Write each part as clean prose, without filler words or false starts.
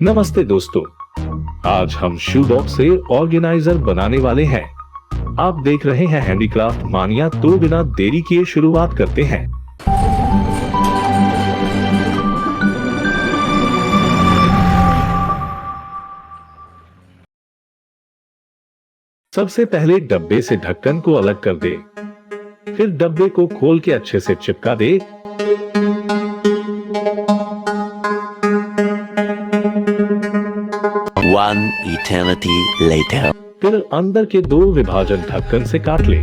नमस्ते दोस्तों, आज हम शू बॉक्स से ऑर्गेनाइजर बनाने वाले हैं। आप देख रहे हैं हैंडीक्राफ्ट मानिया, तो बिना देरी किए शुरुआत करते हैं। सबसे पहले डब्बे से ढक्कन को अलग कर दे, फिर डब्बे को खोल के अच्छे से चिपका दे। One eternity later. फिर अंदर के दो विभाजन ढक्कन से काट ले।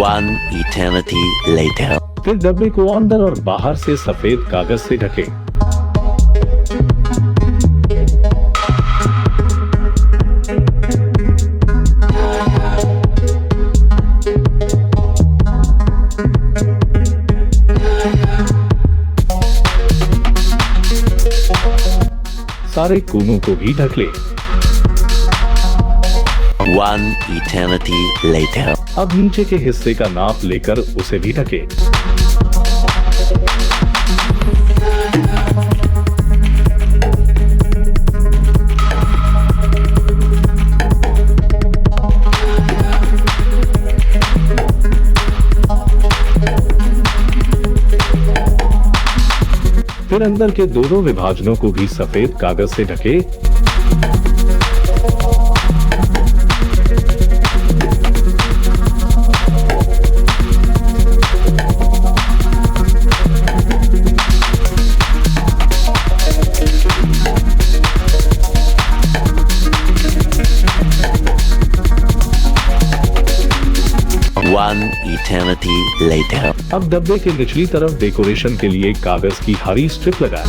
One eternity later. फिर डब्बे को अंदर और बाहर से सफेद कागज से ढके। सारे कोनों को भी ढक ले। One eternity later. अब नीचे के हिस्से का नाप लेकर उसे भी ढके। फिर अंदर के दोनों विभाजनों को भी सफेद कागज से ढके। One eternity later. अब डब्बे के निचली तरफ डेकोरेशन के लिए कागज की हरी स्ट्रिप लगाएं।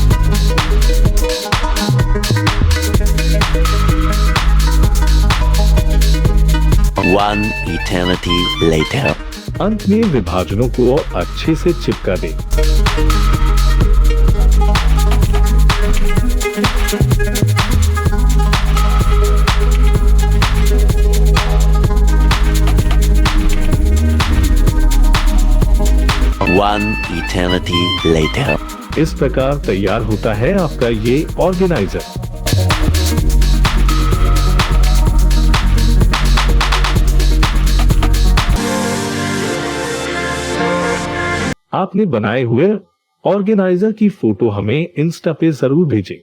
One eternity later. अंत में विभाजनों को अच्छे से चिपका दे। One eternity later. इस प्रकार तैयार होता है आपका ये ऑर्गेनाइजर। आपने बनाए हुए ऑर्गेनाइजर की फोटो हमें इंस्टा पे जरूर भेजें।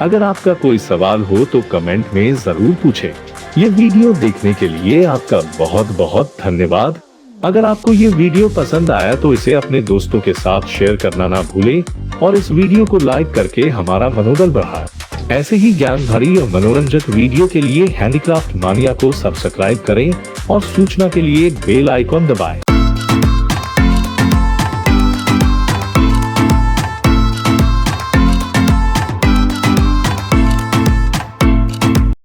अगर आपका कोई सवाल हो तो कमेंट में जरूर पूछें। ये वीडियो देखने के लिए आपका बहुत बहुत धन्यवाद। अगर आपको ये वीडियो पसंद आया तो इसे अपने दोस्तों के साथ शेयर करना ना भूलें और इस वीडियो को लाइक करके हमारा मनोबल बढ़ाएं। ऐसे ही ज्ञान भरी और मनोरंजक वीडियो के लिए हैंडीक्राफ्ट मानिया को सब्सक्राइब करें और सूचना के लिए बेल आइकॉन दबाएं।